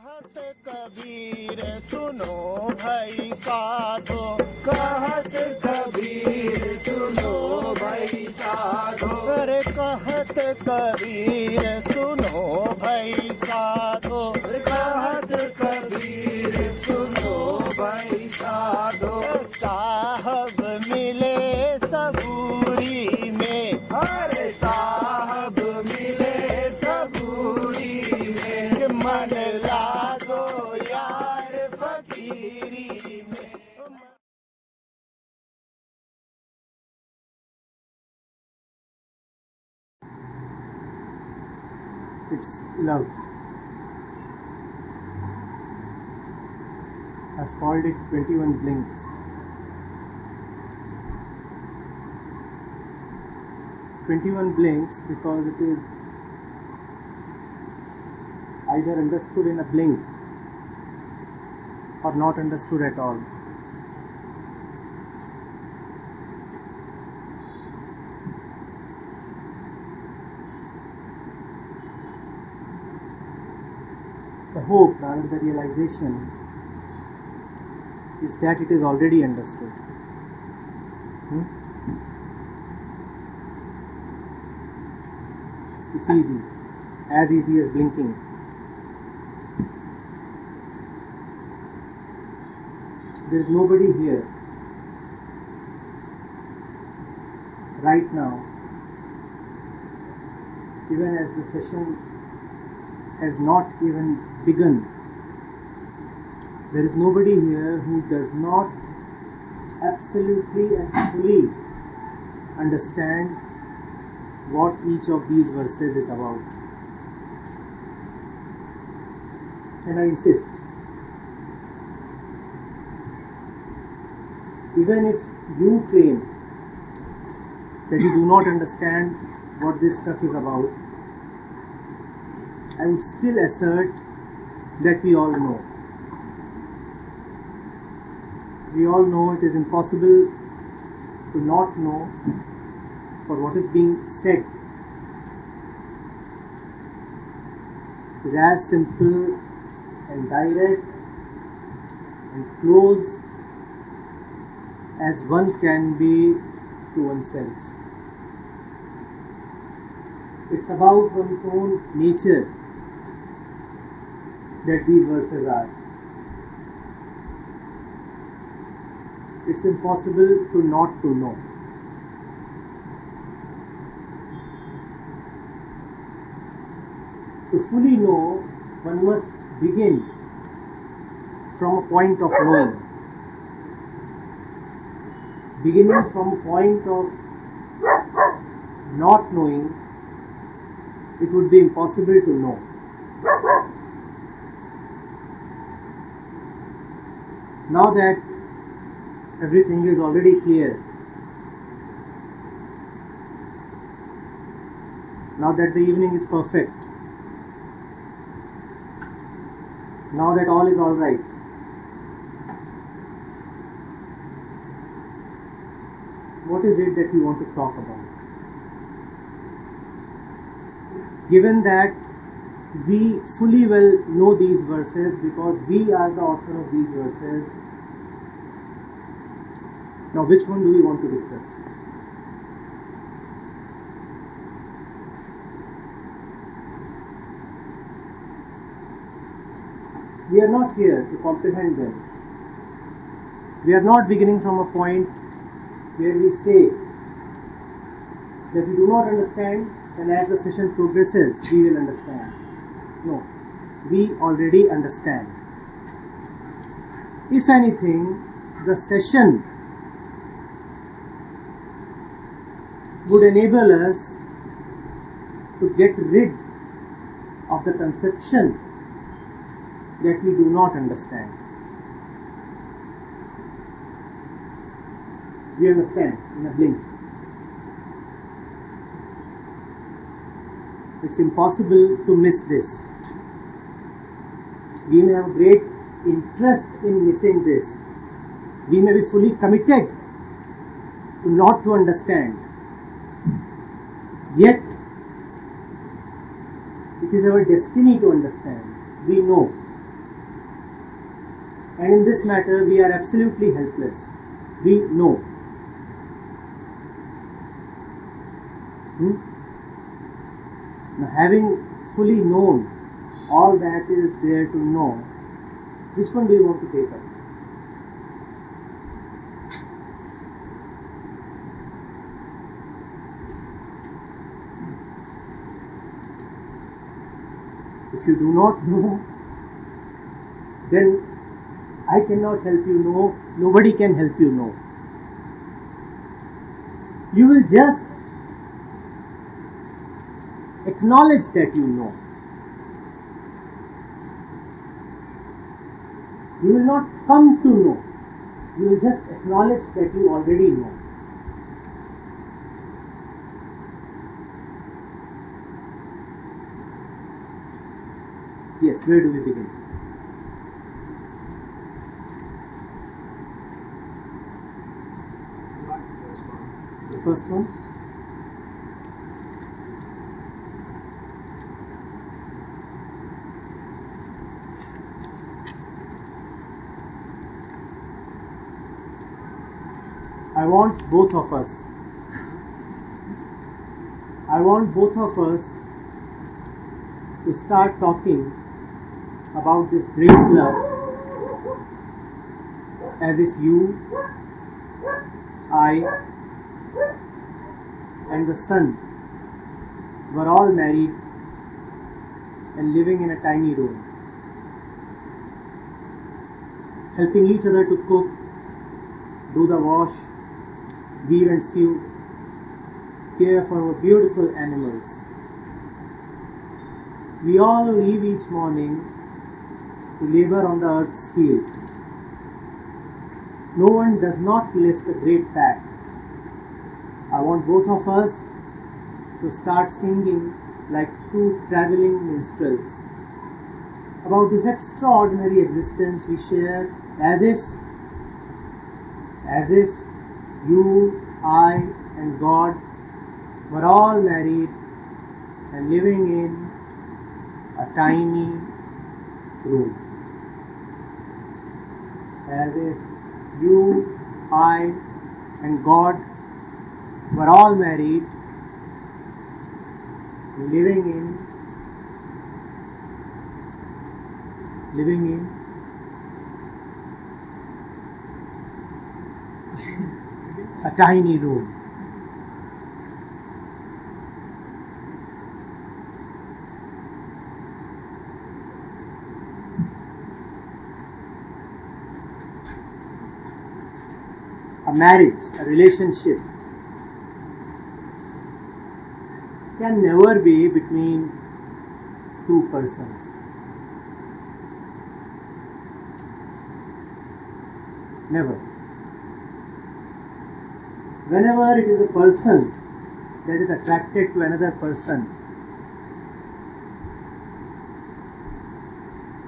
कहत कबीर सुनो भाई साधो, कहत कबीर सुनो भाई साधो, अरे कहत कबीर सुनो भाई साधो, कहत कबीर सुनो भाई साधो। साहब मिले सबूरी में, अरे साहब मिले सबूरी में, मन लागो यार फकीरी में। It's love. I've called it 21 blinks. 21 blinks because it is either understood in a blink or not understood at all. The hope, rather the realization, is that it is already understood. It's easy, as easy as blinking. There is nobody here right now, even as the session has not even begun. There is nobody here who does not absolutely and fully understand what each of these verses is about. And I insist, even if you claim that you do not understand what this stuff is about, I would still assert that we all know. We all know it is impossible to not know, for what is being said is as simple and direct and close as one can be to oneself. It's about one's own nature that these verses are. It's impossible to not to know. To fully know, one must begin from a point of knowing. Beginning from a point of not knowing, it would be impossible to know. Now that everything is already clear, now that the evening is perfect, now that all is all right, what is it that we want to talk about? Given that we fully well know these verses because we are the author of these verses, now which one do we want to discuss? We are not here to comprehend them. We are not beginning from a point where we say that we do not understand, and as the session progresses, we will understand. No, we already understand. If anything, the session would enable us to get rid of the conception that we do not understand. We understand in a blink. It's impossible to miss this. We may have great interest in missing this. We may be fully committed to not to understand. Yet, it is our destiny to understand. We know And in this matter, we are absolutely helpless. We know. Now, having fully known all that is there to know, which one do you want to take up? If you do not know, then I cannot help you know, nobody can help you know. You will just acknowledge that you know. You will not come to know. You will just acknowledge that you already know. Yes, where do we begin? The first one? I want both of us to start talking about this great love as if you, I, and the sun were all married and living in a tiny room, helping each other to cook, do the wash, weave and sew, care for our beautiful animals. We all leave each morning to labor on the earth's field. No one does not lift a great pack. I want both of us to start singing like two traveling minstrels about this extraordinary existence we share, as if you, I, and God were all married and living in a tiny room. As if you, I, and God were all married and living in a tiny room. A marriage, a relationship can never be between two persons. Never. Whenever it is a person that is attracted to another person,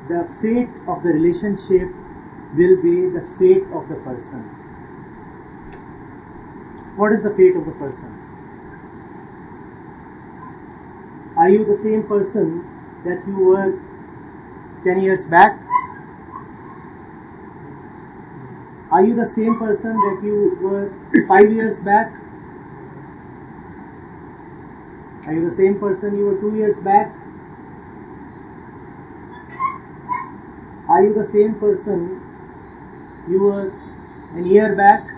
the fate of the relationship will be the fate of the person. What is the fate of the person? Are you the same person that you were 10 years back? Are you the same person that you were 5 years back? Are you the same person you were 2 years back? Are you the same person you were a year back?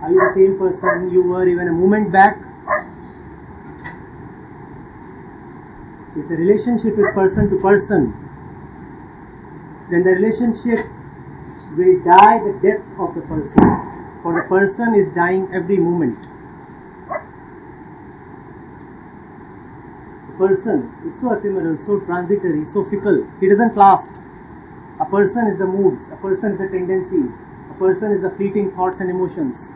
Are you the same person you were even a moment back? If the relationship is person to person, then the relationship will die the death of the person, for the person is dying every moment. The person is so ephemeral, so transitory, so fickle, he doesn't last. A person is the moods, a person is the tendencies, a person is the fleeting thoughts and emotions.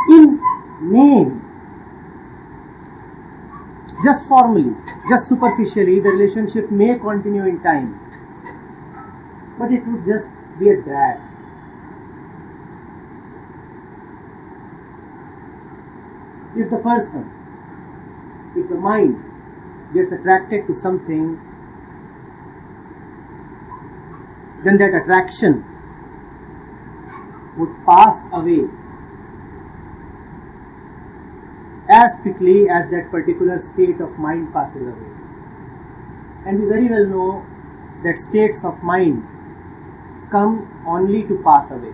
In name, just formally, just superficially, the relationship may continue in time, but it would just be a drag. If the person if the mind gets attracted to something, then that attraction would pass away as quickly as that particular state of mind passes away. And we very well know that states of mind come only to pass away.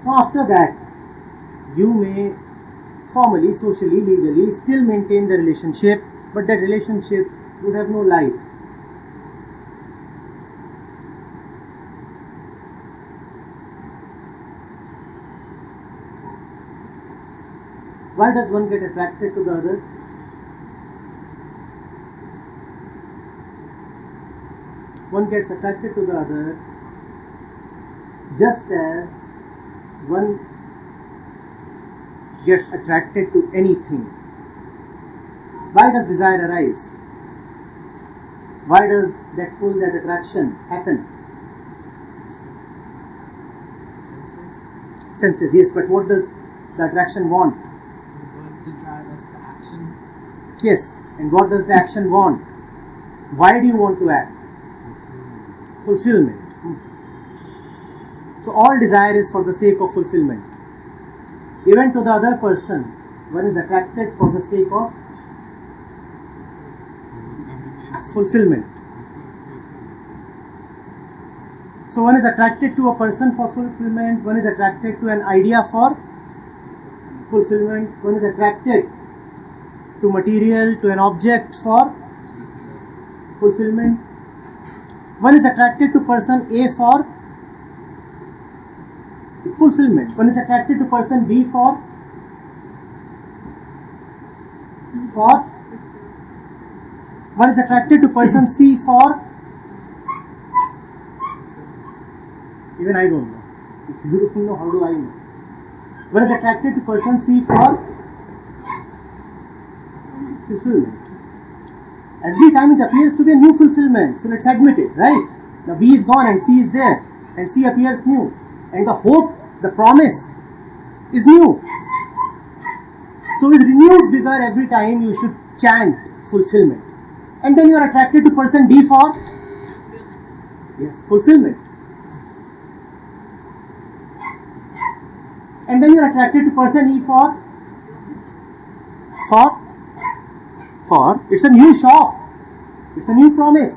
Now after that, you may formally, socially, legally still maintain the relationship, but that relationship would have no life. Why does one get attracted to the other? One gets attracted to the other just as one gets attracted to anything. Why does desire arise? Why does that pull, that attraction happen? Senses, yes, but what does the attraction want? To drive us to action. Yes, and what does the action want? Why do you want to act? Fulfillment. So all desire is for the sake of fulfillment. Even to the other person, one is attracted for the sake of fulfillment. So one is attracted to a person for fulfillment, one is attracted to an idea for fulfillment, one is attracted to material, to an object for fulfillment. One is attracted to person A for fulfillment. One is attracted to person B for one is attracted to person C for, even I don't know. If you don't know, how do I know? One is attracted to person C for fulfillment. Every time it appears to be a new fulfillment, so let's admit it, right? Now B is gone and C is there, and C appears new, and the hope, the promise is new. So with renewed vigor every time you should chant fulfillment. And then you are attracted to person D for? Yes, fulfillment. And then you are attracted to person E for? It's a new shop. It's a new promise.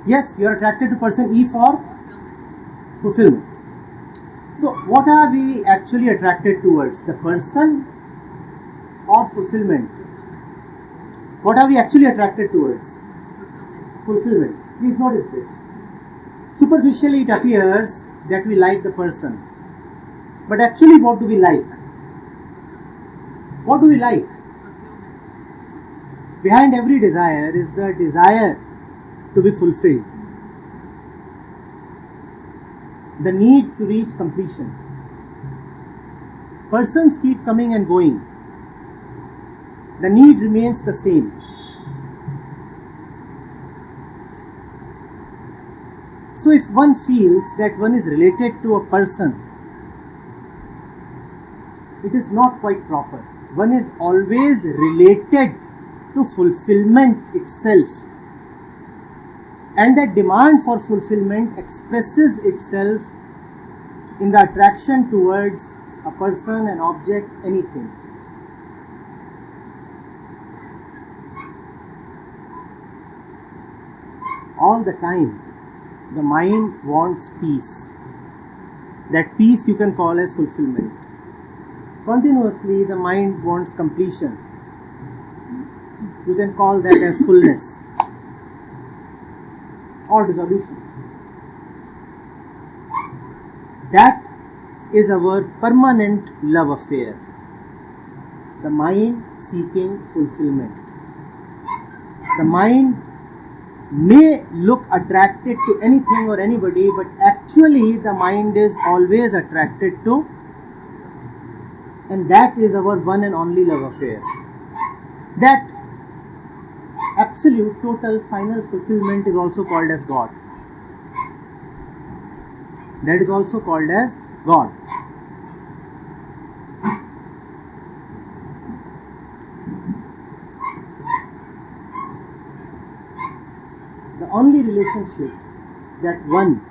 Yes, you are attracted to person E for fulfillment. So what are we actually attracted towards? The person or fulfillment? What are we actually attracted towards? Fulfillment. Please notice this. Superficially it appears that we like the person. But actually what do we like? What do we like? Behind every desire is the desire to be fulfilled. The need to reach completion. Persons keep coming and going. The need remains the same. So if one feels that one is related to a person, it is not quite proper. One is always related to fulfillment itself. And that demand for fulfillment expresses itself in the attraction towards a person, an object, anything. All the time, the mind wants peace. That peace you can call as fulfillment. Continuously, the mind wants completion. You can call that as fullness or dissolution. That is our permanent love affair. The mind seeking fulfillment. The mind may look attracted to anything or anybody, but actually the mind is always attracted to, and that is our one and only love affair. That absolute, total, final fulfillment is also called as God. That is also called as God. only relationship that one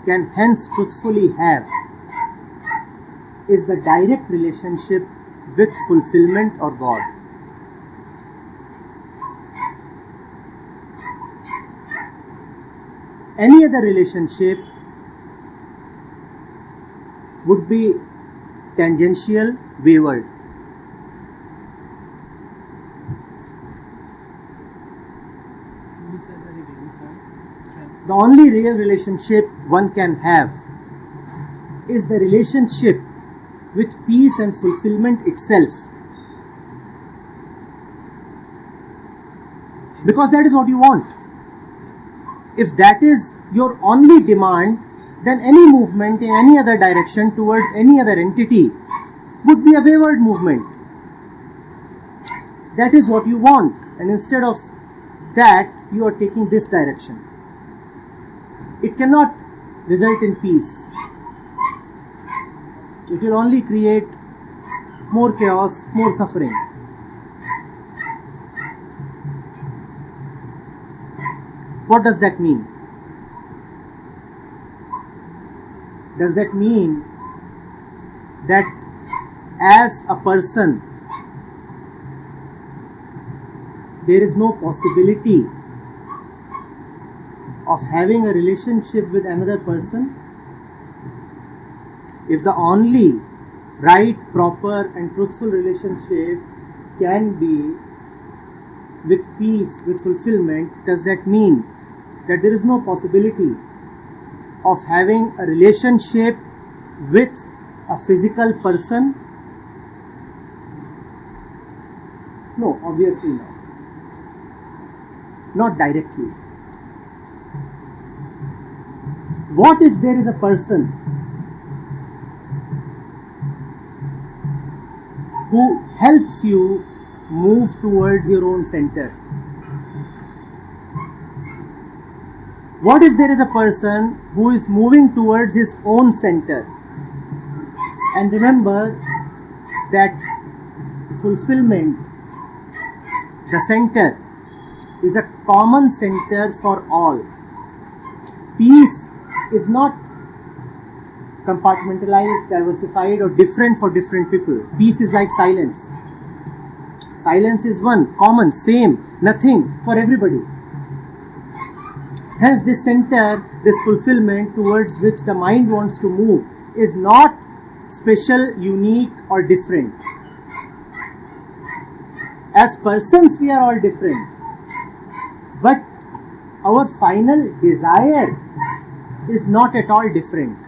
can hence truthfully have is the direct relationship with fulfillment or God. Any other relationship would be tangential, wayward. You said that again, sorry. The only real relationship one can have is the relationship with peace and fulfillment itself. Because that is what you want. If that is your only demand, then any movement in any other direction towards any other entity would be a wayward movement. That is what you want, and instead of that, you are taking this direction. It cannot result in peace. It will only create more chaos, more suffering. What does that mean? Does that mean that as a person, there is no possibility of having a relationship with another person? If the only right, proper and truthful relationship can be with peace, with fulfillment, does that mean that there is no possibility of having a relationship with a physical person? No, obviously not. Not directly. What if there is a person who helps you move towards your own center? What if there is a person who is moving towards his own center? And remember that fulfillment, the center, is a common center for all. Peace is not compartmentalized, diversified or different for different people. Peace is like silence. Silence is one, common, same, nothing for everybody. Hence this center, this fulfillment towards which the mind wants to move is not special, unique or different. As persons we are all different, but our final desire is not at all different.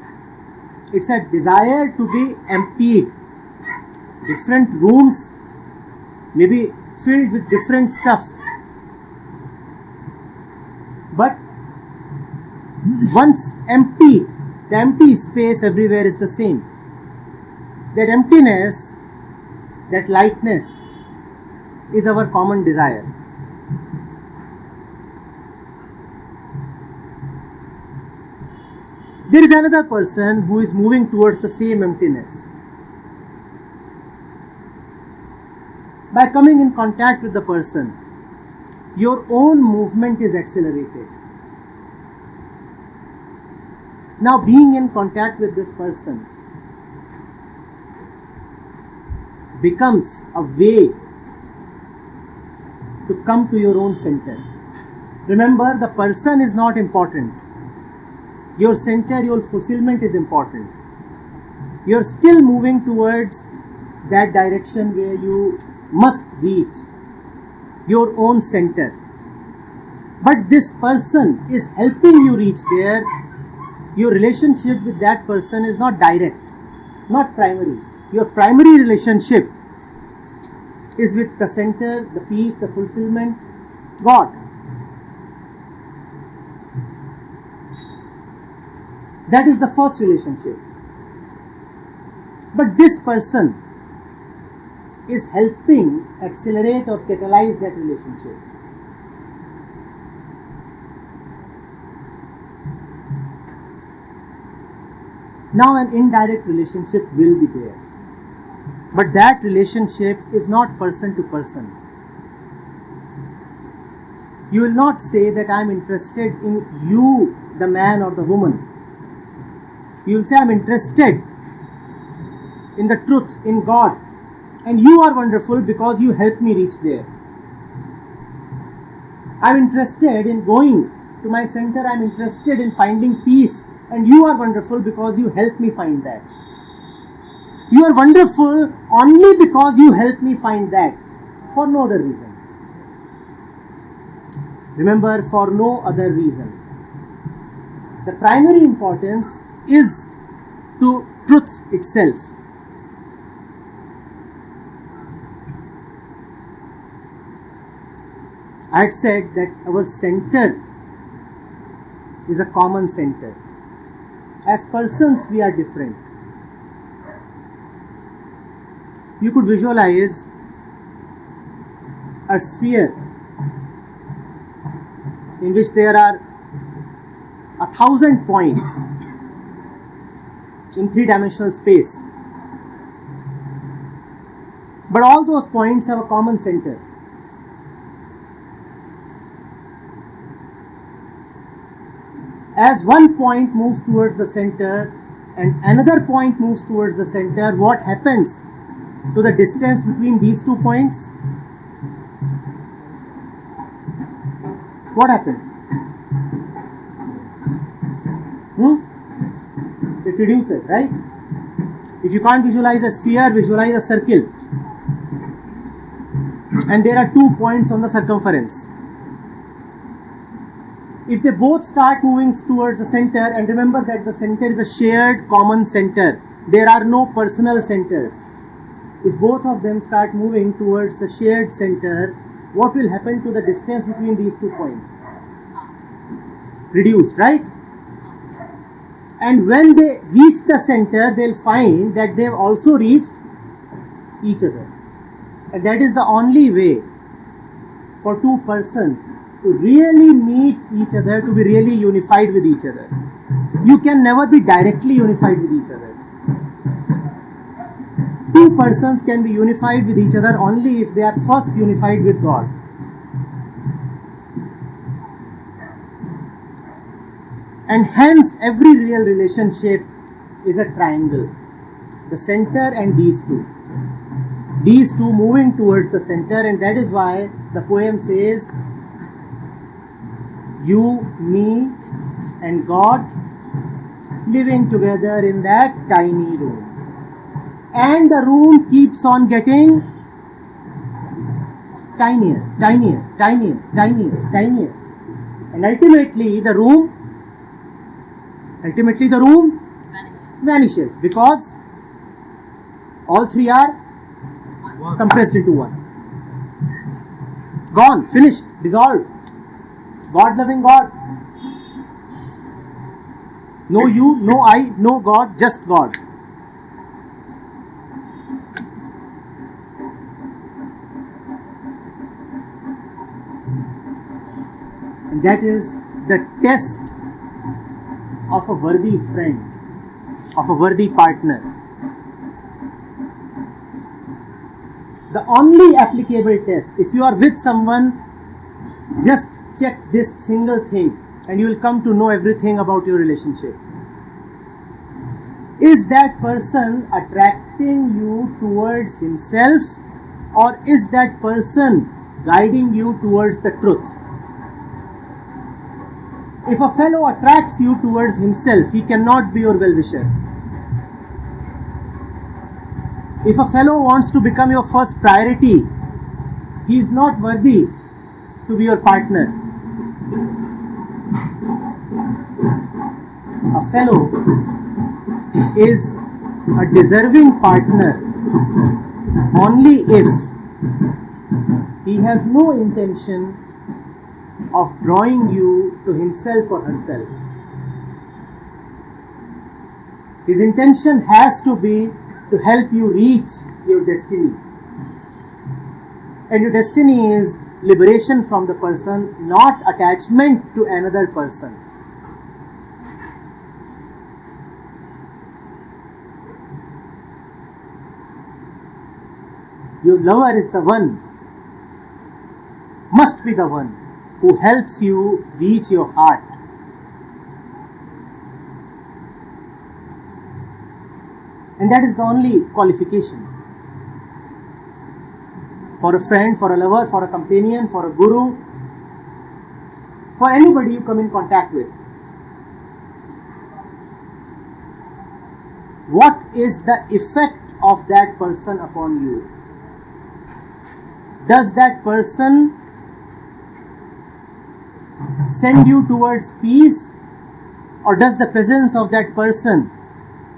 It's a desire to be emptied. Different rooms may be filled with different stuff, but once empty, the empty space everywhere is the same. That emptiness, that lightness is our common desire. There is another person who is moving towards the same emptiness. By coming in contact with the person, your own movement is accelerated. Now, being in contact with this person becomes a way to come to your own center. Remember, the person is not important. Your center, your fulfillment is important. You're still moving towards that direction where you must reach your own center. But this person is helping you reach there. Your relationship with that person is not direct, not primary. Your primary relationship is with the center, the peace, the fulfillment, God. That is the first relationship. But this person is helping accelerate or catalyze that relationship. Now an indirect relationship will be there. But that relationship is not person to person. You will not say that I am interested in you, the man or the woman. You will say I am interested in the truth, in God. And you are wonderful because you helped me reach there. I am interested in going to my center. I am interested in finding peace. And you are wonderful because you helped me find that. You are wonderful only because you helped me find that. For no other reason. Remember, for no other reason. The primary importance is to truth itself. I had said that our center is a common center. As persons, we are different. You could visualize a sphere in which there are 1,000 points in three-dimensional space. But all those points have a common center. As one point moves towards the center and another point moves towards the center, what happens to the distance between these 2 points? What happens? It reduces, right? If you can't visualize a sphere, visualize a circle. And there are 2 points on the circumference. If they both start moving towards the center, and remember that the center is a shared common center, there are no personal centers. If both of them start moving towards the shared center, what will happen to the distance between these 2 points? Reduced, right? And when they reach the center, they'll find that they've also reached each other. And that is the only way for 2 persons to really meet each other, to be really unified with each other. You can never be directly unified with each other. 2 persons can be unified with each other only if they are first unified with God. And hence every real relationship is a triangle. The center and these 2. These 2 moving towards the center, and that is why the poem says, you, me and God living together in that tiny room. And the room keeps on getting tinier, tinier, tinier, tinier, tinier. And ultimately the room vanishes because all 3 are compressed into one. Gone, finished, dissolved. God loving God. No you, no I, no God, just God. And that is the test of a worthy friend, of a worthy partner. The only applicable test, if you are with someone, just check this single thing and you will come to know everything about your relationship. Is that person attracting you towards himself, or is that person guiding you towards the truth? If a fellow attracts you towards himself, he cannot be your well-wisher. If a fellow wants to become your first priority, he is not worthy to be your partner. A fellow is a deserving partner only if he has no intention of drawing you to himself or herself. His intention has to be to help you reach your destiny. And your destiny is liberation from the person, not attachment to another person. Your lover is the one, must be the one who helps you reach your heart. And that is the only qualification. For a friend, for a lover, for a companion, for a guru, for anybody you come in contact with. What is the effect of that person upon you? Does that person send you towards peace, or does the presence of that person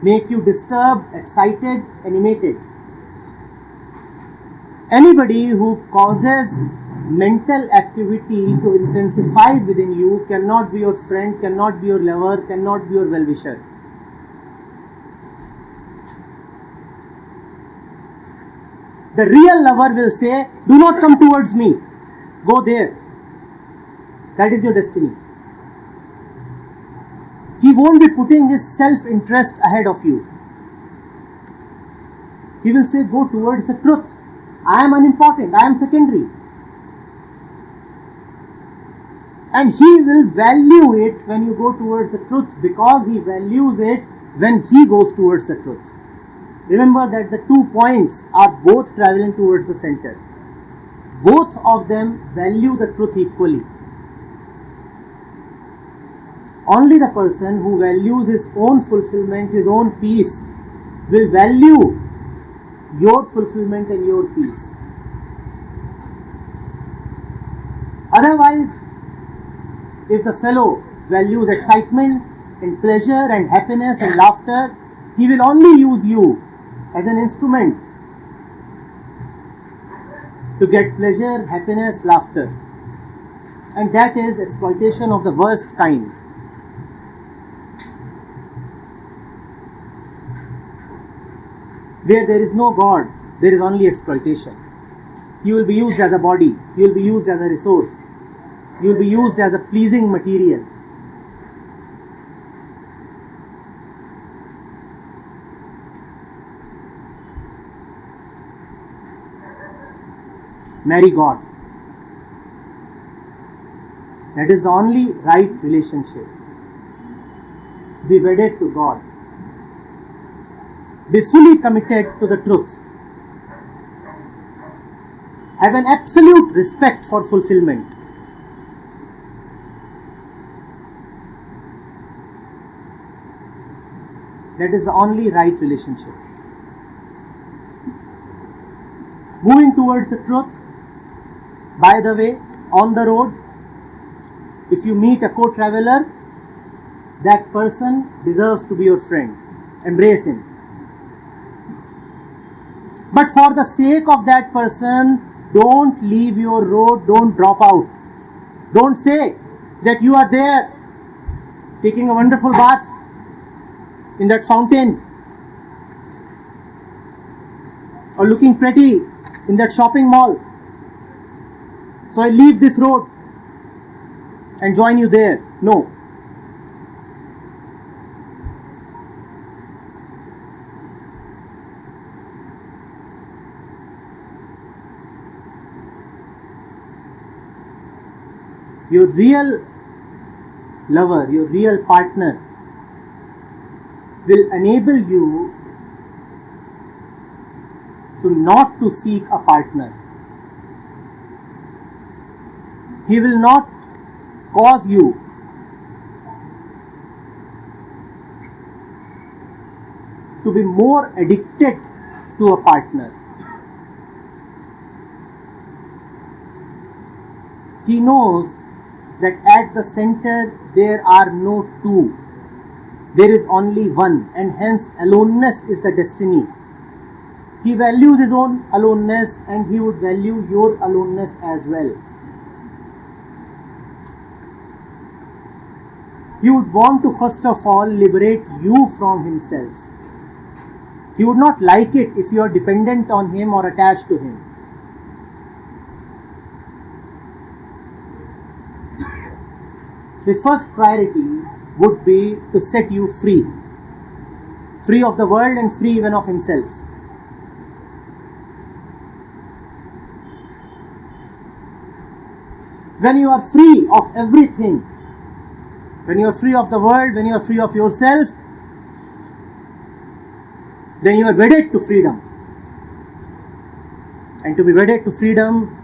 make you disturbed, excited, animated? Anybody who causes mental activity to intensify within you cannot be your friend, cannot be your lover, cannot be your well-wisher. The real lover will say, do not come towards me, go there. That is your destiny. He won't be putting his self-interest ahead of you. He will say, go towards the truth. I am unimportant, I am secondary. And he will value it when you go towards the truth, because he values it when he goes towards the truth. Remember that the 2 points are both traveling towards the center. Both of them value the truth equally. Only the person who values his own fulfillment, his own peace, will value your fulfillment and your peace. Otherwise, if the fellow values excitement and pleasure and happiness and laughter, he will only use you as an instrument to get pleasure, happiness, laughter. And that is exploitation of the worst kind. Where there is no God, there is only exploitation. You will be used as a body, you will be used as a resource, you will be used as a pleasing material. Marry God. That is the only right relationship. Be wedded to God. Be fully committed to the truth. Have an absolute respect for fulfillment. That is the only right relationship. Moving towards the truth. By the way, on the road, if you meet a co-traveler, that person deserves to be your friend. Embrace him. But for the sake of that person, don't leave your road, don't drop out. Don't say that you are there taking a wonderful bath in that fountain, or looking pretty in that shopping mall. So I leave this road and join you there. No. Your real lover, your real partner will enable you to not to seek a partner. He will not cause you to be more addicted to a partner. He knows that at the center there are no two. There is only one, and hence aloneness is the destiny. He values his own aloneness, and he would value your aloneness as well. He would want to first of all liberate you from himself. He would not like it if you are dependent on him or attached to him. His first priority would be to set you free. Free of the world and free even of himself. when you are free of everything, when you are free of the world, when you are free of yourself, then you are wedded to freedom. And to be wedded to freedom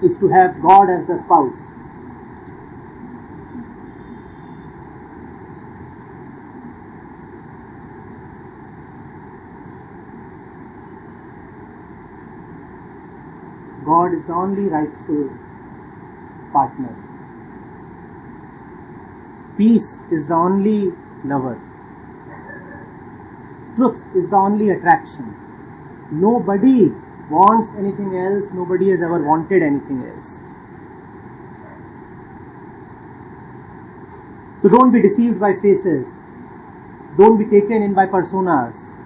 is to have God as the spouse. God is the only rightful partner. Peace is the only lover. Truth is the only attraction. Nobody wants anything else. Nobody has ever wanted anything else. So don't be deceived by faces. Don't be taken in by personas.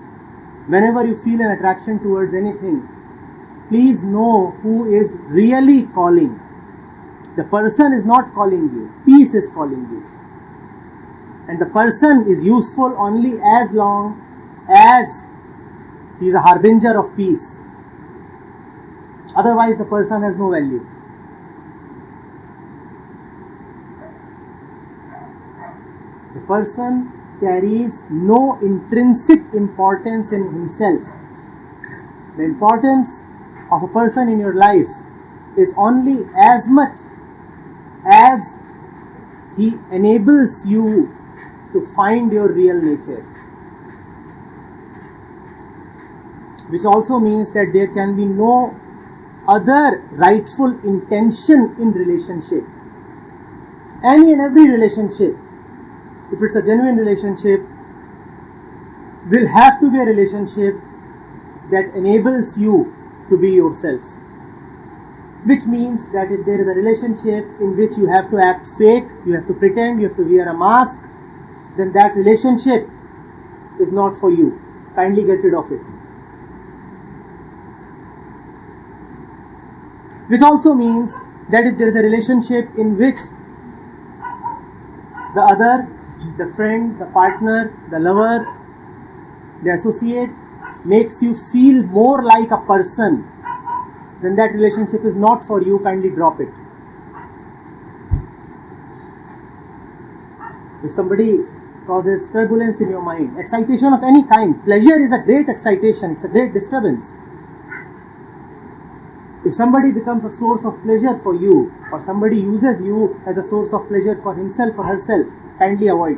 Whenever you feel an attraction towards anything, please know who is really calling. The person is not calling you. Peace is calling you. And the person is useful only as long as he is a harbinger of peace. Otherwise, the person has no value. The person carries no intrinsic importance in himself. The importance of a person in your life is only as much as he enables you to find your real nature. Which also means that there can be no other rightful intention in relationship. Any and every relationship, if it's a genuine relationship, will have to be a relationship that enables you to be yourself. Which means that if there is a relationship in which you have to act fake, you have to pretend, you have to wear a mask, then that relationship is not for you. Kindly get rid of it. Which also means that if there is a relationship in which the other, the friend, the partner, the lover, the associate makes you feel more like a person, then that relationship is not for you. Kindly drop it. If somebody causes turbulence in your mind, excitation of any kind, pleasure is a great excitation, it's a great disturbance. If somebody becomes a source of pleasure for you, or somebody uses you as a source of pleasure for himself or herself, kindly avoid.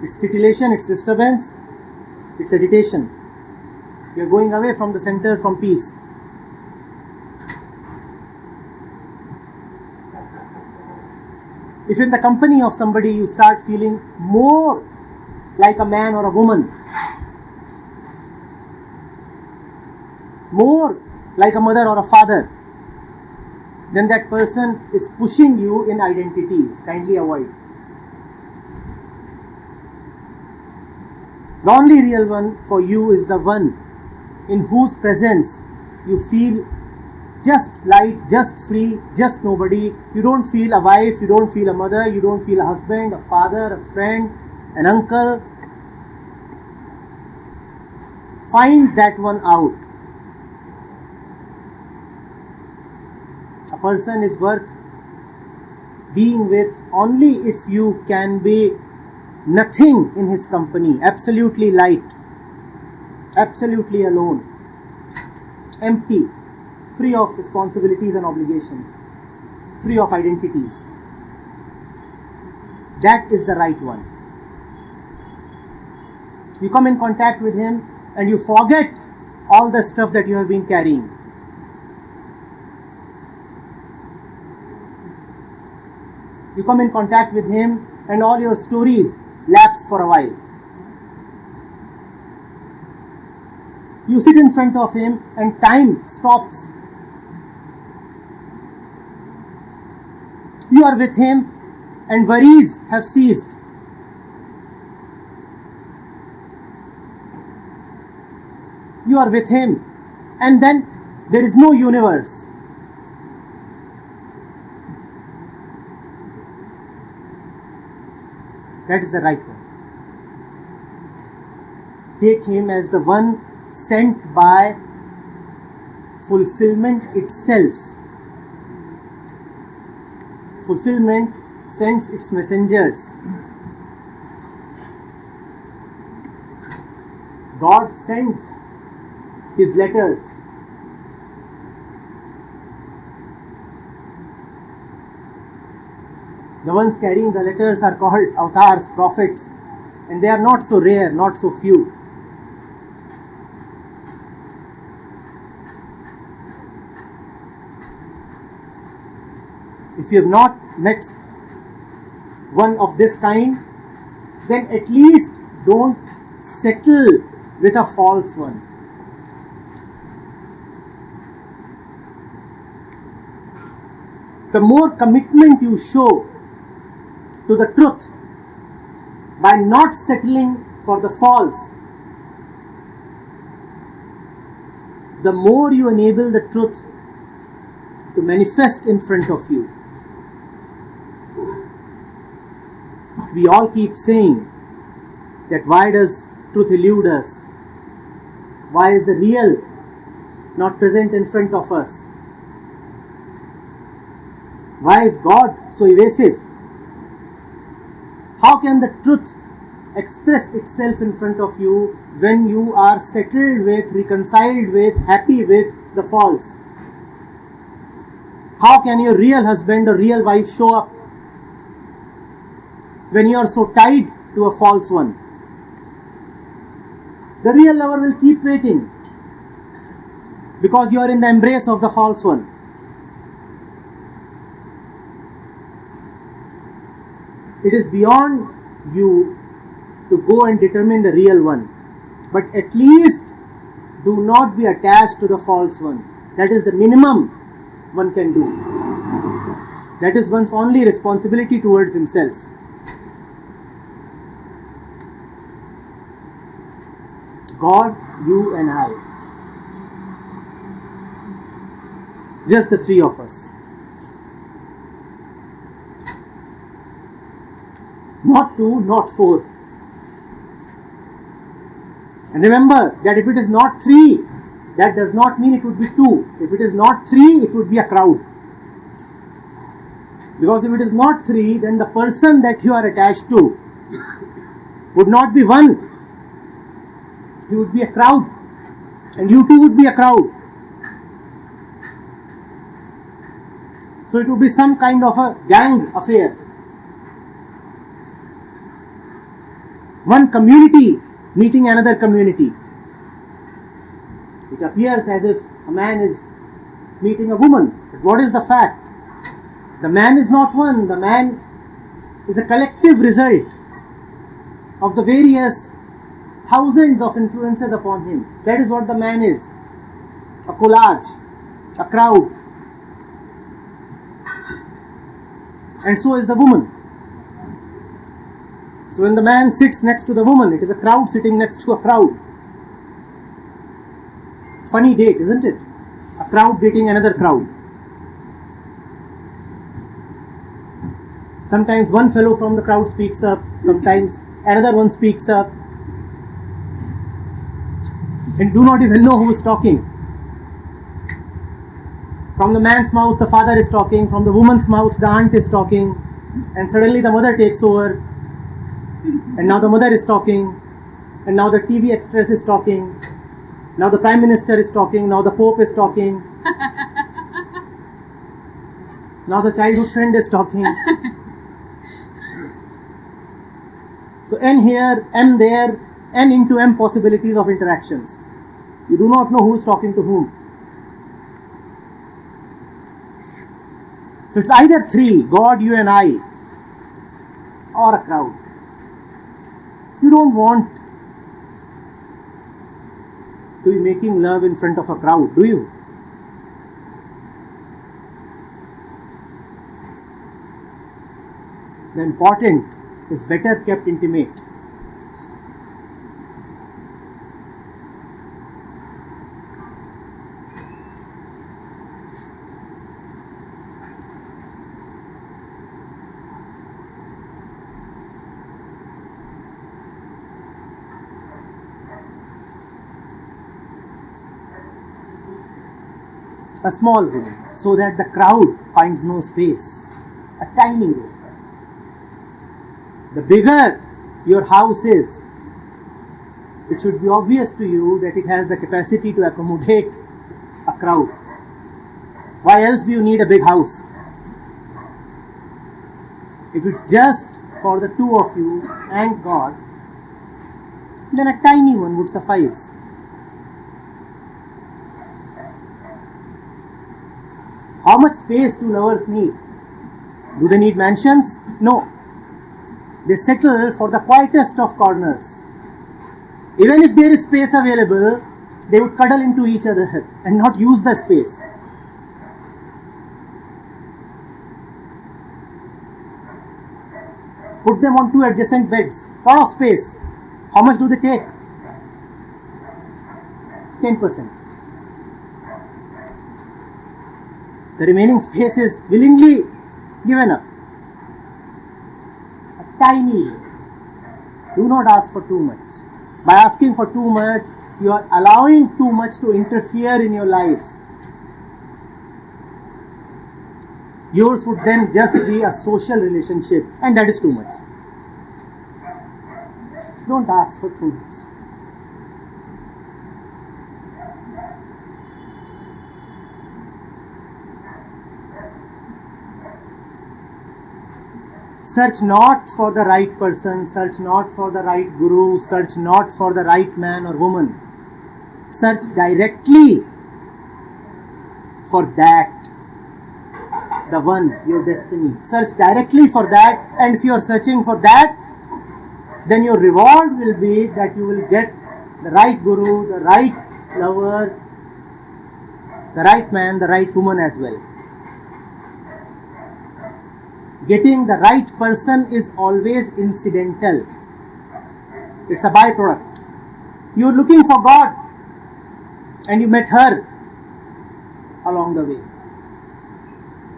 It's titillation, it's disturbance, it's agitation. You're going away from the center, from peace. If in the company of somebody you start feeling more like a man or a woman, more like a mother or a father, then that person is pushing you in identities. Kindly avoid. The only real one for you is the one in whose presence you feel just light, just free, just nobody. You don't feel a wife, you don't feel a mother, you don't feel a husband, a father, a friend, an uncle. Find that one out. A person is worth being with only if you can be nothing in his company, absolutely light, absolutely alone, empty, free of responsibilities and obligations, free of identities. That is the right one. You come in contact with him and you forget all the stuff that you have been carrying. You come in contact with him and all your stories lapse for a while. You sit in front of him and time stops. You are with him and worries have ceased. You are with him and then there is no universe. That is the right one. Take him as the one sent by fulfillment itself, fulfillment sends its messengers. God sends His letters. The ones carrying the letters are called avatars, prophets, and they are not so rare, not so few. If you have not met one of this kind, then at least don't settle with a false one. The more commitment you show to the truth by not settling for the false, the more you enable the truth to manifest in front of you. We all keep saying that why does truth elude us? Why is the real not present in front of us? Why is God so evasive? How can the truth express itself in front of you when you are settled with, reconciled with, happy with the false? How can your real husband or real wife show up when you are so tied to a false one? The real lover will keep waiting because you are in the embrace of the false one. It is beyond you to go and determine the real one, but at least do not be attached to the false one. That is the minimum one can do. That is one's only responsibility towards himself. God, you and I. Just the three of us. Not two, not four. And remember that if it is not three, that does not mean it would be two. If it is not three, it would be a crowd. Because if it is not three, then the person that you are attached to would not be one. He would be a crowd. And you too would be a crowd. So it would be some kind of a gang affair. One community meeting another community. It appears as if a man is meeting a woman. But what is the fact? The man is not one. The man is a collective result of the various thousands of influences upon him. That is what the man is. A collage, a crowd. And so is the woman. So when the man sits next to the woman, it is a crowd sitting next to a crowd. Funny date, isn't it? A crowd dating another crowd. Sometimes one fellow from the crowd speaks up, sometimes another one speaks up, and do not even know who is talking. From the man's mouth, the father is talking. From the woman's mouth, the aunt is talking. And suddenly the mother takes over. And now the mother is talking. And now the TV express is talking. Now the Prime Minister is talking. Now the Pope is talking. Now the childhood friend is talking. So N here, M there, N into M possibilities of interactions. You do not know who is talking to whom. So it's either three, God, you and I, or a crowd. You don't want to be making love in front of a crowd, do you? The important is better kept intimate. A small room, so that the crowd finds no space. A tiny room. The bigger your house is, it should be obvious to you that it has the capacity to accommodate a crowd. Why else do you need a big house? If it's just for the two of you and God, then a tiny one would suffice. How much space do lovers need? Do they need mansions? No. They settle for the quietest of corners. Even if there is space available, they would cuddle into each other and not use the space. Put them on two adjacent beds. Lot of space. How much do they take? 10%. The remaining space is willingly given up. A tiny. Do not ask for too much. By asking for too much, you are allowing too much to interfere in your lives. Yours would then just be a social relationship, and that is too much. Don't ask for too much. Search not for the right person, search not for the right guru, search not for the right man or woman. Search directly for that, the one, your destiny. Search directly for that, and if you are searching for that, then your reward will be that you will get the right guru, the right lover, the right man, the right woman as well. Getting the right person is always incidental. It's a byproduct. You're looking for God and you met her along the way.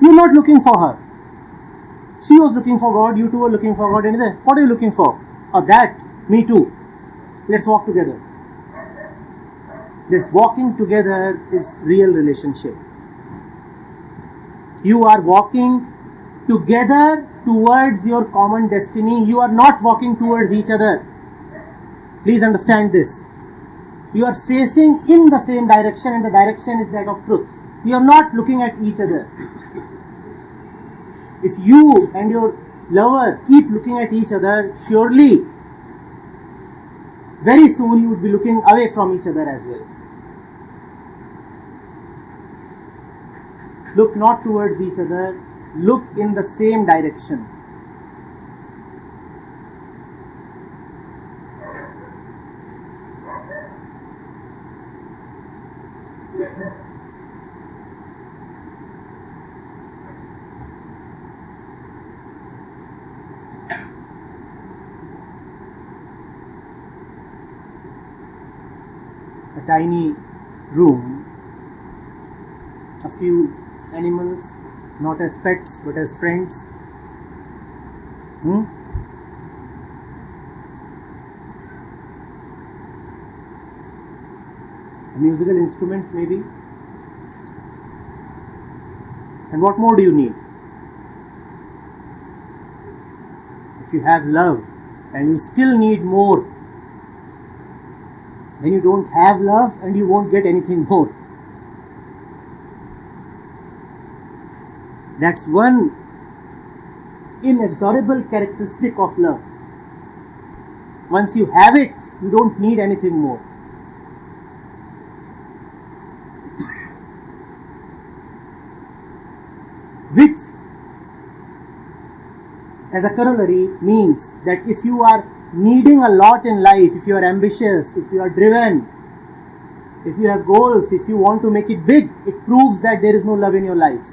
You're not looking for her. She was looking for God, you two were looking for God. And what are you looking for? Oh, that? Me too. Let's walk together. This walking together is real relationship. You are walking together towards your common destiny. You are not walking towards each other. Please understand this. You are facing in the same direction, and the direction is that of truth. You are not looking at each other. If you and your lover keep looking at each other, surely very soon you would be looking away from each other as well. Look not towards each other. Look in the same direction. A tiny room, a few animals, not as pets but as friends. A musical instrument maybe. And what more do you need? If you have love and you still need more, then you don't have love and you won't get anything more. That's one inexorable characteristic of love. Once you have it, you don't need anything more. Which, as a corollary, means that if you are needing a lot in life, if you are ambitious, if you are driven, if you have goals, if you want to make it big, it proves that there is no love in your life.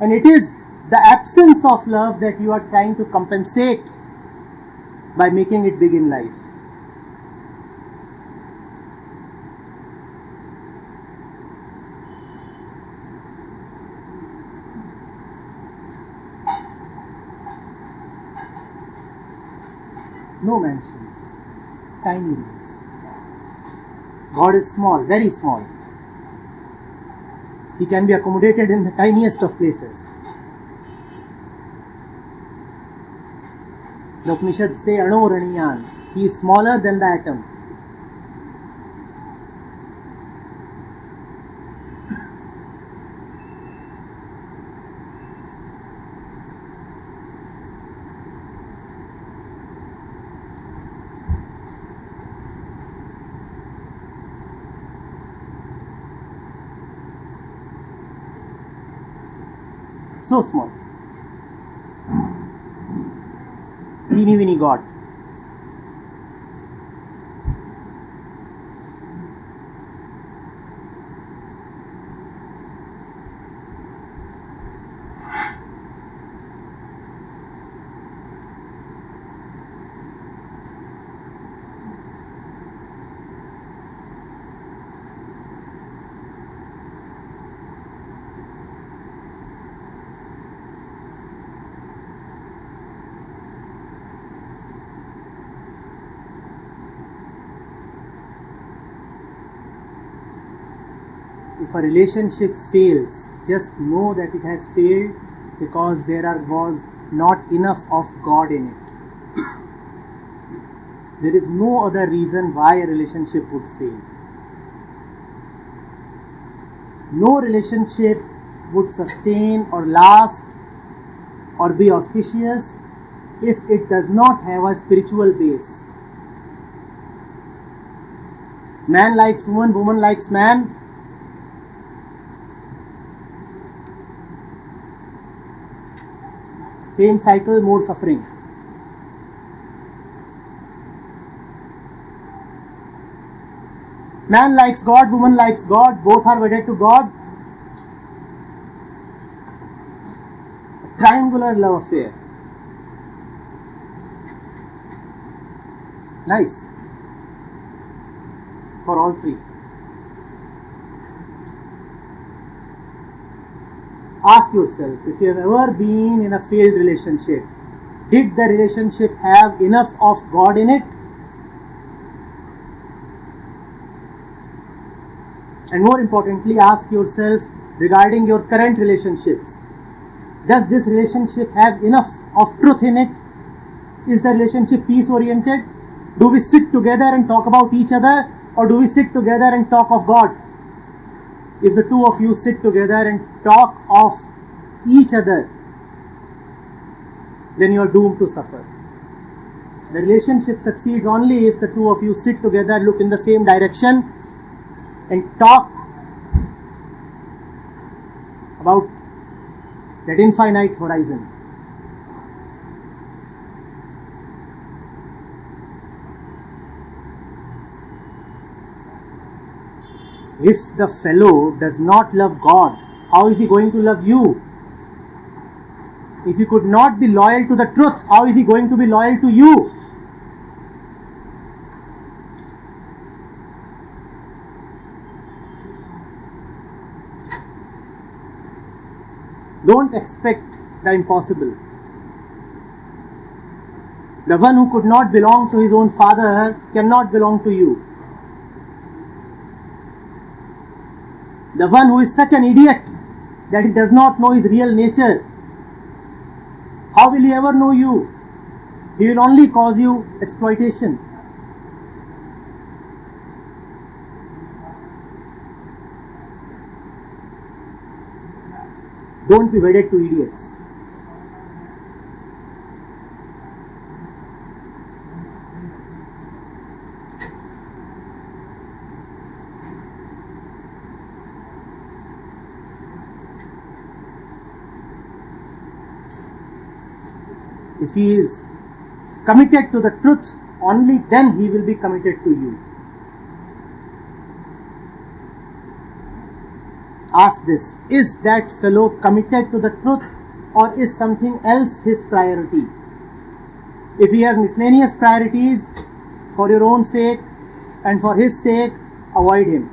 And it is the absence of love that you are trying to compensate by making it big in life. No mansions, tiny rooms. God is small, very small. He can be accommodated in the tiniest of places. The Upanishads say Ano Raniyan. He is smaller than the atom. So small. Teeny weeny God. If a relationship fails, just know that it has failed because was not enough of God in it. There is no other reason why a relationship would fail. No relationship would sustain or last or be auspicious if it does not have a spiritual base. Man likes woman, woman likes man. Same cycle, more suffering. Man likes God, woman likes God, both are wedded to God. A triangular love affair. Nice. For all three. Ask yourself, if you have ever been in a failed relationship, did the relationship have enough of God in it? And more importantly, ask yourself regarding your current relationships. Does this relationship have enough of truth in it? Is the relationship peace oriented? Do we sit together and talk about each other, or do we sit together and talk of God? If the two of you sit together and talk of each other, then you are doomed to suffer. The relationship succeeds only if the two of you sit together, look in the same direction, and talk about that infinite horizon. If the fellow does not love God, how is he going to love you? If he could not be loyal to the truth, how is he going to be loyal to you? Don't expect the impossible. The one who could not belong to his own father cannot belong to you. The one who is such an idiot that he does not know his real nature, how will he ever know you? He will only cause you exploitation. Don't be wedded to idiots. If he is committed to the truth, only then he will be committed to you. Ask this, is that fellow committed to the truth, or is something else his priority? If he has miscellaneous priorities, for your own sake and for his sake, avoid him.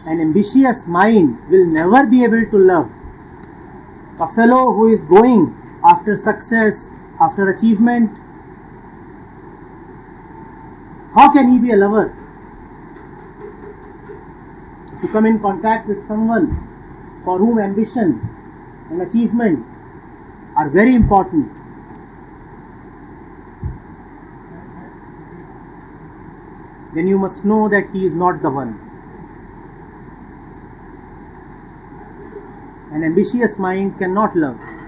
An ambitious mind will never be able to love. A fellow who is going after success, after achievement, how can he be a lover? If you come in contact with someone for whom ambition and achievement are very important, then you must know that he is not the one. An ambitious mind cannot love.